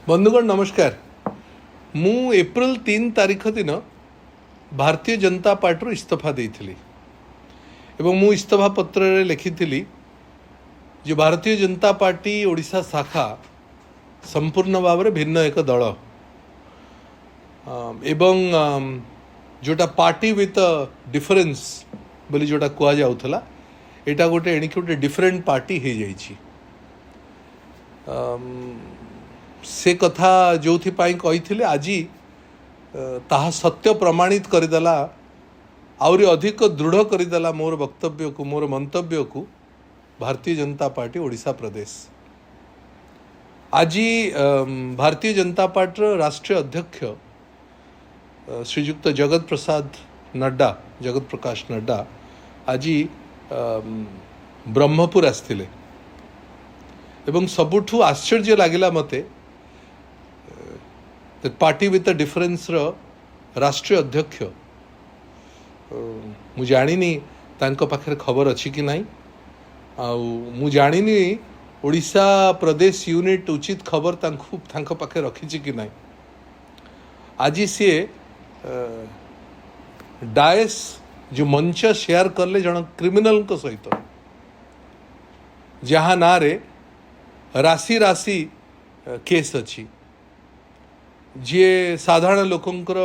बंधुगण नमस्कार। मु एप्रिल 3 तारीख दिन भारतीय जनता पार्टी इस्तीफा देइथिली एवं मु इस्तीफा पत्र रे लिखिथिली जे भारतीय जनता पार्टी ओडिशा शाखा संपूर्ण भाव में भिन्न एक दल एवं जोटा पार्टी विथ डिफरेंस बोली जोटा कुआ जाउथला एटा गोटे एणिक गोटे डिफरेंट पार्टी हो जाइछि। से कथा जो कही आज ताहा सत्य प्रमाणित करदेला आउरी अधिक दृढ़ करदेला मोर वक्तव्य को मोर मंतव्य को भारतीय जनता पार्टी ओडिशा प्रदेश। आज भारतीय जनता पार्टी राष्ट्रीय अध्यक्ष श्रीयुक्त जगत प्रकाश नड्डा आज ब्रह्मपुर आसथिले एवं सबुठु आश्चर्य लागिला मते पार्टी विथ डिफरेंस राष्ट्रीय अध्यक्ष मु जानिनी तांको पाखरे खबर अच्छी कि नहीं मु जानिनी ओडिशा प्रदेश यूनिट उचित खबर तांको पाखे रखी कि नहीं। आज सी डायस जो मंच शेयर करले जन क्रिमिनल को सहित जहाँ ना रे राशि राशि केस अच्छी जी साधारण लोकंकर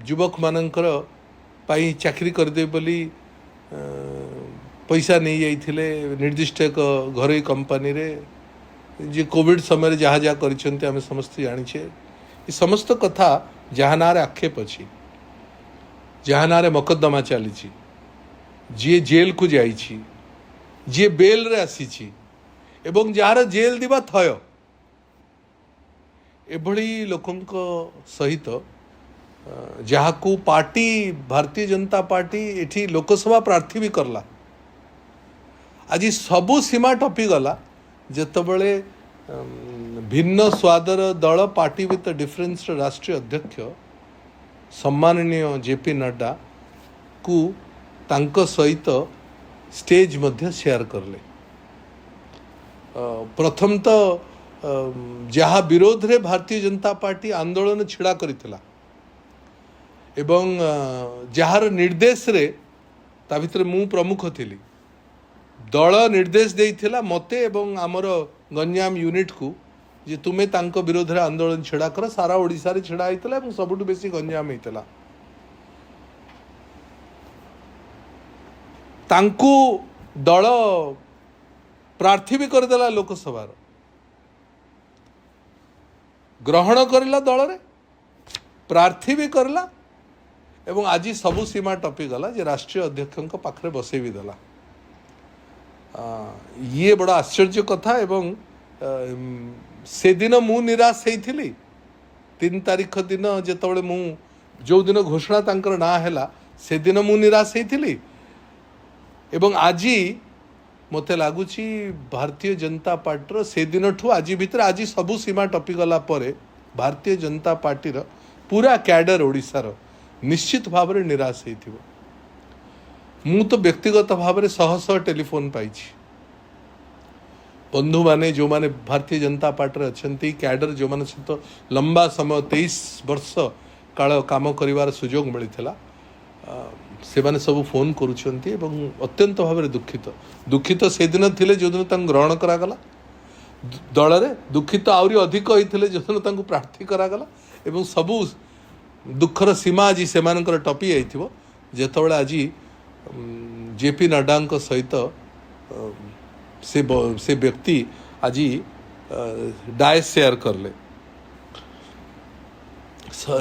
युवक मानकर पाई चाकरी करदे बोली पैसा नहीं जाइथिले निर्दिष्ट एक घरोई कंपनी रे जे कोविड समय जहाँ जहाँ करिसेंते आमे समस्त जानिछे। ये समस्त कथा जहाँ ना रे आक्षेप अच्छी जहाँ ना रे मकद्दमा चली जी जेल को जाइछि जी बेल रे आसीछि एवं जार जेल दिबा थय एभली लोकंक सहित जहाँ को पार्टी भारतीय जनता पार्टी एठी लोकसभा प्रार्थी भी करला आज सबू सीमा टपी गला जेतबळे भिन्न स्वादर दल पार्टी विथ डिफरेंस राष्ट्रीय अध्यक्ष सम्माननीय जेपी नड्डा को तांको सहित स्टेज मध्य शेयर करले। प्रथम तो जहाँ विरोध रे भारतीय जनता पार्टी आंदोलन छिड़ा करितला एवं जहार निर्देश रे ता भितर मु प्रमुख थिली दल निर्देश देइथिला मते एवं आमर गंजाम यूनिट को जे तुमे तांको विरोध रे आंदोलन छिड़ा कर सारा ओडिसा रे छिड़ा आइतला एवं सबुठु बेसी गंजाम आइतला तांको दल प्रार्थी भी करदेला लोकसभा ग्रहण करला दल रे प्रार्थी भी करला एवं आज सबू सीमा टपी गला जे राष्ट्रीय अध्यक्ष पाखरे बसई भी देला। ये बड़ा आश्चर्य कथा एवं से दिन मु निराश होइथिली 3 तारीख दिन जेतबळे मु जो दिन घोषणा तांकर ना हैला से दिन मु निराश होइथिली एवं आज मते लगुच भारतीय जनता पार्टी से दिन ठू आज भितर आज सबू सीमा टपी गला परे भारतीय जनता पार्टी पूरा कैडर ओडिशार निश्चित भाव में निराश हो। मु तो व्यक्तिगत भाव में शह शह टेलीफोन पाई बंधु माने जो माने भारतीय जनता पार्टी अच्छी कैडर जो माने सहित लंबा समय 23 वर्ष काल काम करिवार सुजोग मिलता से माने सब फोन करुछंती एवं अत्यंत भाव में दुखित से दिन थिले जो दिन तांको ग्रहण करागला दल रे दुखित आउरी अधिक होइथिले जो दिन तांको प्रार्थी करागला एवं सबू दुखर सीमा आज से मानकर टपी आइथिबो जेतबळे आज जेपी नड्डा सहित से व्यक्ति आज डायस शेयर करले।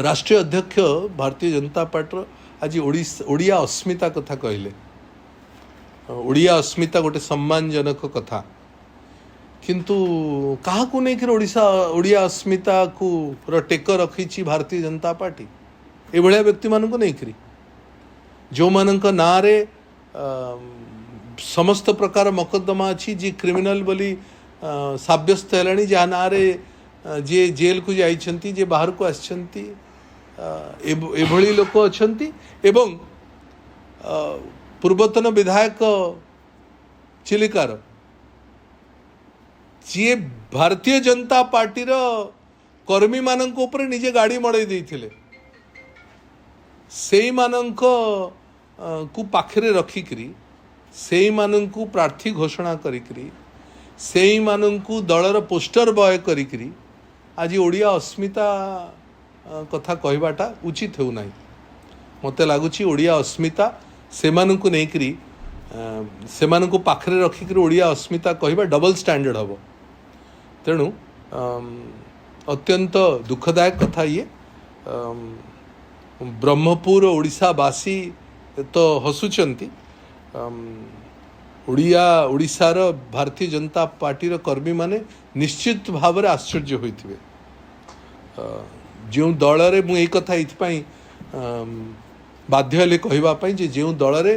राष्ट्रीय अध्यक्ष भारतीय जनता पार्टी आज ओडिया अस्मिता कथा कहले ओडिया अस्मिता गोटे सम्मानजनक कथा किंतु कहा को नहीं ओडिशा ओडिया अस्मिता को टेक रखी भारतीय जनता पार्टी ए भलिया व्यक्ति मानक नहीं करी जो मानक ना रे समस्त प्रकार मकद्दमा अच्छी जी क्रिमिनल बोली साब्यस्त है जहाँ ना रे जे जेल को जाइछंती जे बाहर को आछंती एभली लोक अच्छंती एवं पूर्वतन विधायक चिलिकार जी भारतीय जनता पार्टी कर्मी मानक ऊपर निजे गाड़ी मड़े देथिले से मानक को पाखरे रखिकरी से मानक प्रार्थी घोषणा करिकरी से मानक दलर पोस्टर बॉय करिकरी आज ओडिया अस्मिता कथा कहवाटा उचित हो ना मत लगुच ओडिया अस्मिता से मानक नेकरी से मानक पाखरे रखिक ओडिया अस्मिता कहवा डबल स्टैंडर्ड हम तेणु अत्यंत दुखदायक कथा ये ब्रह्मपुर ओडिशावासी तो हसुचंती ओडिशार भारतीय जनता पार्टी कर्मी माने निश्चित भाव में आश्चर्य होइथिबे जो दल रे मु एई कथा इथपाई बाध्य हेले कहबा पई जे जो दल रे